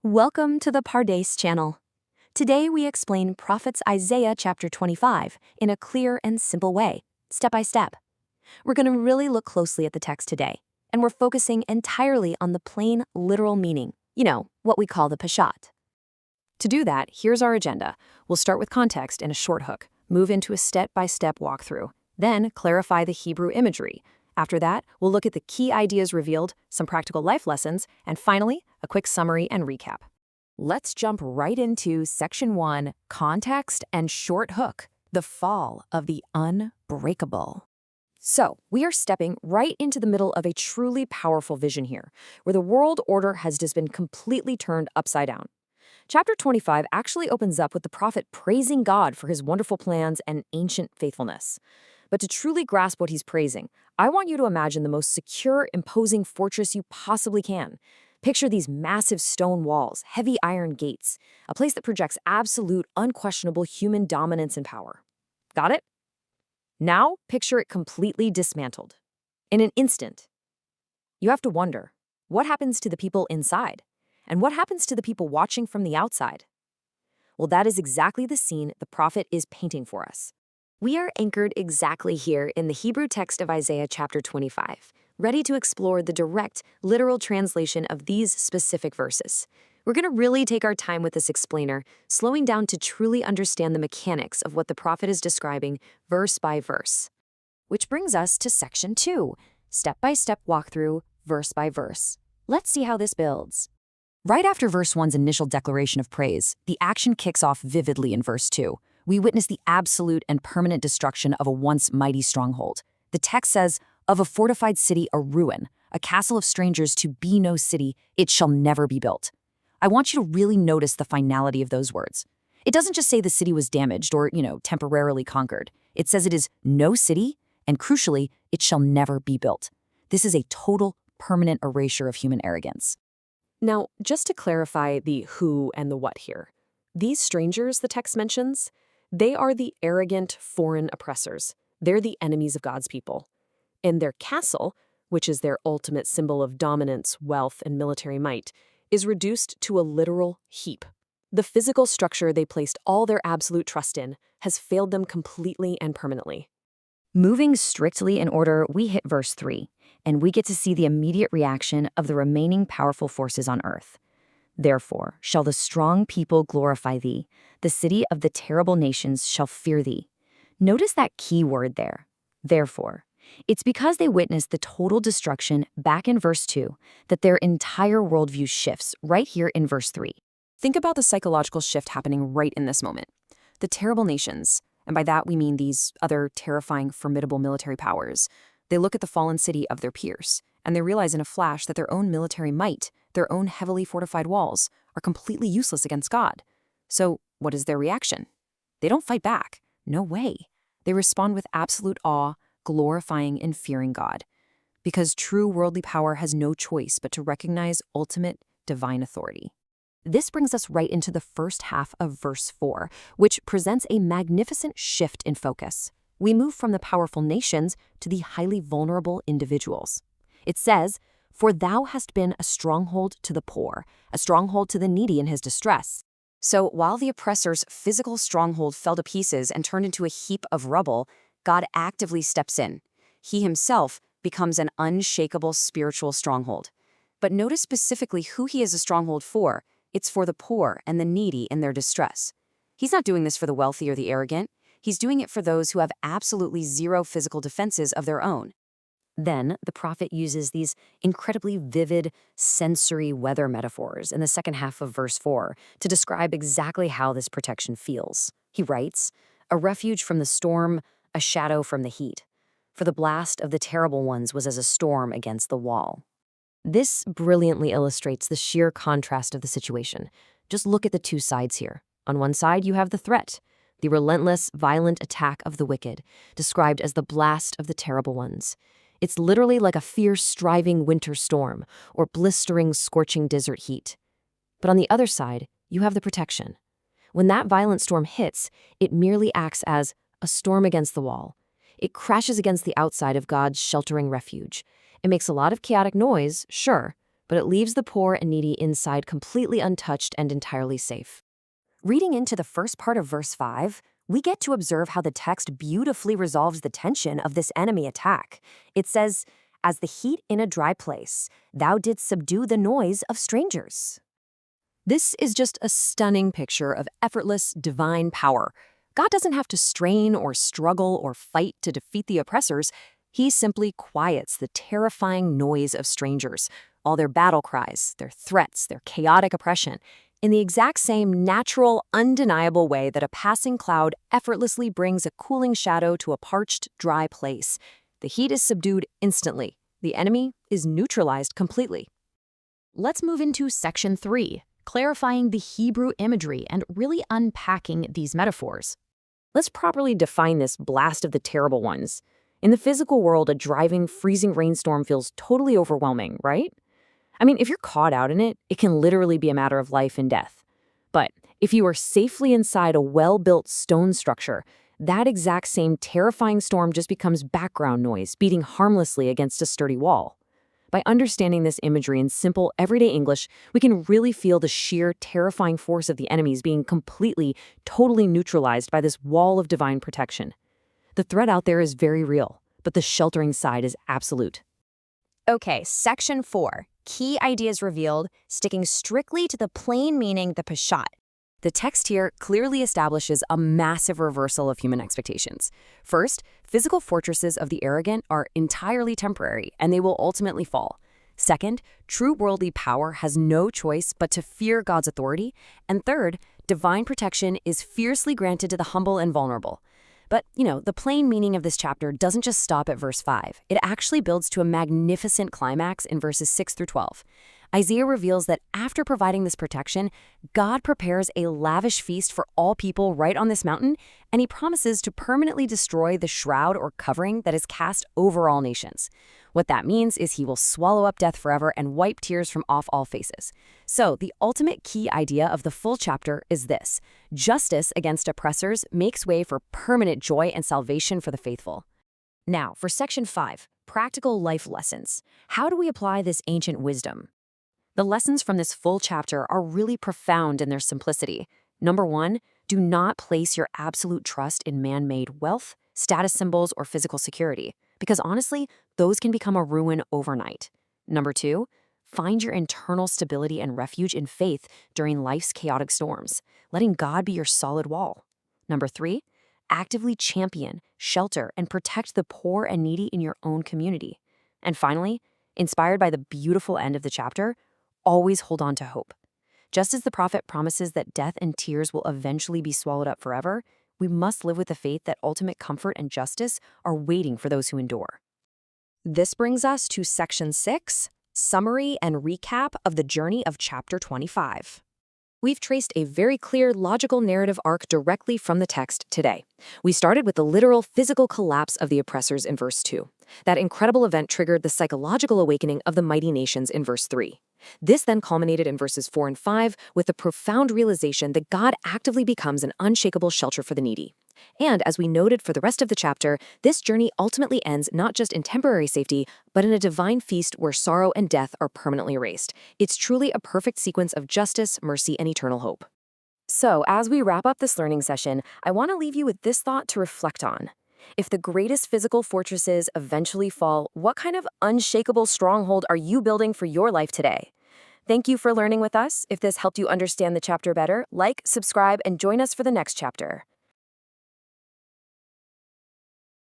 Welcome to the Pardes channel. Today we explain Prophets Isaiah chapter 25 in a clear and simple way, step by step. We're going to really look closely at the text today, and we're focusing entirely on the plain, literal meaning, what we call the Peshat. To do that, here's our agenda. We'll start with context and a short hook, move into a step-by-step walkthrough, then clarify the Hebrew imagery. After that, we'll look at the key ideas revealed, some practical life lessons, and finally, a quick summary and recap. Let's jump right into Section 1, Context and Short Hook, the Fall of the Unbreakable. So, we are stepping right into the middle of a truly powerful vision here, where the world order has just been completely turned upside down. Chapter 25 actually opens up with the prophet praising God for his wonderful plans and ancient faithfulness. But to truly grasp what he's praising, I want you to imagine the most secure, imposing fortress you possibly can. Picture these massive stone walls, heavy iron gates, a place that projects absolute, unquestionable human dominance and power. Got it? Now, picture it completely dismantled. In an instant. You have to wonder, what happens to the people inside? And what happens to the people watching from the outside? Well, that is exactly the scene the prophet is painting for us. We are anchored exactly here in the Hebrew text of Isaiah chapter 25, ready to explore the direct, literal translation of these specific verses. We're going to really take our time with this explainer, slowing down to truly understand the mechanics of what the prophet is describing verse by verse. Which brings us to Section 2, step-by-step walkthrough, verse by verse. Let's see how this builds. Right after verse 1's initial declaration of praise, the action kicks off vividly in verse 2. We witness the absolute and permanent destruction of a once mighty stronghold. The text says, "Of a fortified city a ruin, a castle of strangers to be no city, it shall never be built." I want you to really notice the finality of those words. It doesn't just say the city was damaged or, temporarily conquered. It says it is no city, and crucially, it shall never be built. This is a total, permanent erasure of human arrogance. Now, just to clarify the who and the what here, these strangers the text mentions, they are the arrogant foreign oppressors. They're the enemies of God's people. And their castle, which is their ultimate symbol of dominance, wealth, and military might, is reduced to a literal heap. The physical structure they placed all their absolute trust in has failed them completely and permanently. Moving strictly in order, we hit verse 3, and we get to see the immediate reaction of the remaining powerful forces on earth. Therefore shall the strong people glorify thee, the city of the terrible nations shall fear thee. Notice that key word there, therefore. It's because they witnessed the total destruction back in verse 2 that their entire worldview shifts right here in verse 3. Think about the psychological shift happening right in this moment. The terrible nations, and by that we mean these other terrifying, formidable military powers, they look at the fallen city of their peers, and they realize in a flash that their own military might, their own heavily fortified walls, are completely useless against God. So, what is their reaction? They don't fight back. No way. They respond with absolute awe, glorifying and fearing God. Because true worldly power has no choice but to recognize ultimate divine authority. This brings us right into the first half of verse 4, which presents a magnificent shift in focus. We move from the powerful nations to the highly vulnerable individuals. It says, "For thou hast been a stronghold to the poor, a stronghold to the needy in his distress." So while the oppressor's physical stronghold fell to pieces and turned into a heap of rubble, God actively steps in. He himself becomes an unshakable spiritual stronghold. But notice specifically who he is a stronghold for. It's for the poor and the needy in their distress. He's not doing this for the wealthy or the arrogant. He's doing it for those who have absolutely zero physical defenses of their own. Then the prophet uses these incredibly vivid sensory weather metaphors in the second half of verse 4 to describe exactly how this protection feels. He writes, "A refuge from the storm, a shadow from the heat. For the blast of the terrible ones was as a storm against the wall." This brilliantly illustrates the sheer contrast of the situation. Just look at the two sides here. On one side, you have the threat, the relentless, violent attack of the wicked, described as the blast of the terrible ones. It's literally like a fierce, striving winter storm or blistering, scorching desert heat. But on the other side, you have the protection. When that violent storm hits, it merely acts as a storm against the wall. It crashes against the outside of God's sheltering refuge. It makes a lot of chaotic noise, sure, but it leaves the poor and needy inside completely untouched and entirely safe. Reading into the first part of verse 5, we get to observe how the text beautifully resolves the tension of this enemy attack. It says, "As the heat in a dry place, thou didst subdue the noise of strangers." This is just a stunning picture of effortless, divine power. God doesn't have to strain or struggle or fight to defeat the oppressors. He simply quiets the terrifying noise of strangers, all their battle cries, their threats, their chaotic oppression, in the exact same natural, undeniable way that a passing cloud effortlessly brings a cooling shadow to a parched, dry place. The heat is subdued instantly. The enemy is neutralized completely. Let's move into section 3, clarifying the Hebrew imagery and really unpacking these metaphors. Let's properly define this blast of the terrible ones. In the physical world, a driving, freezing rainstorm feels totally overwhelming, right? I mean, if you're caught out in it, it can literally be a matter of life and death. But if you are safely inside a well-built stone structure, that exact same terrifying storm just becomes background noise, beating harmlessly against a sturdy wall. By understanding this imagery in simple, everyday English, we can really feel the sheer, terrifying force of the enemies being completely, totally neutralized by this wall of divine protection. The threat out there is very real, but the sheltering side is absolute. Okay, section 4. Key ideas revealed, sticking strictly to the plain meaning, the Peshat. The text here clearly establishes a massive reversal of human expectations. First, physical fortresses of the arrogant are entirely temporary, and they will ultimately fall. Second, true worldly power has no choice but to fear God's authority. And third, divine protection is fiercely granted to the humble and vulnerable. But, the plain meaning of this chapter doesn't just stop at verse 5. It actually builds to a magnificent climax in verses 6 through 12. Isaiah reveals that after providing this protection, God prepares a lavish feast for all people right on this mountain, and he promises to permanently destroy the shroud or covering that is cast over all nations. What that means is he will swallow up death forever and wipe tears from off all faces. So the ultimate key idea of the full chapter is this: justice against oppressors makes way for permanent joy and salvation for the faithful. Now, for section 5, practical life lessons. How do we apply this ancient wisdom? The lessons from this full chapter are really profound in their simplicity. Number 1, do not place your absolute trust in man-made wealth, status symbols, or physical security, because honestly, those can become a ruin overnight. Number 2, find your internal stability and refuge in faith during life's chaotic storms, letting God be your solid wall. Number 3, actively champion, shelter, and protect the poor and needy in your own community. And finally, inspired by the beautiful end of the chapter, always hold on to hope. Just as the prophet promises that death and tears will eventually be swallowed up forever, we must live with the faith that ultimate comfort and justice are waiting for those who endure. This brings us to section 6, summary and recap of the journey of chapter 25. We've traced a very clear, logical narrative arc directly from the text today. We started with the literal physical collapse of the oppressors in verse 2. That incredible event triggered the psychological awakening of the mighty nations in verse 3. This then culminated in verses 4 and 5 with the profound realization that God actively becomes an unshakable shelter for the needy. And as we noted for the rest of the chapter, this journey ultimately ends not just in temporary safety, but in a divine feast where sorrow and death are permanently erased. It's truly a perfect sequence of justice, mercy, and eternal hope. So, as we wrap up this learning session, I want to leave you with this thought to reflect on. If the greatest physical fortresses eventually fall, what kind of unshakable stronghold are you building for your life today? Thank you for learning with us. If this helped you understand the chapter better, like, subscribe, and join us for the next chapter.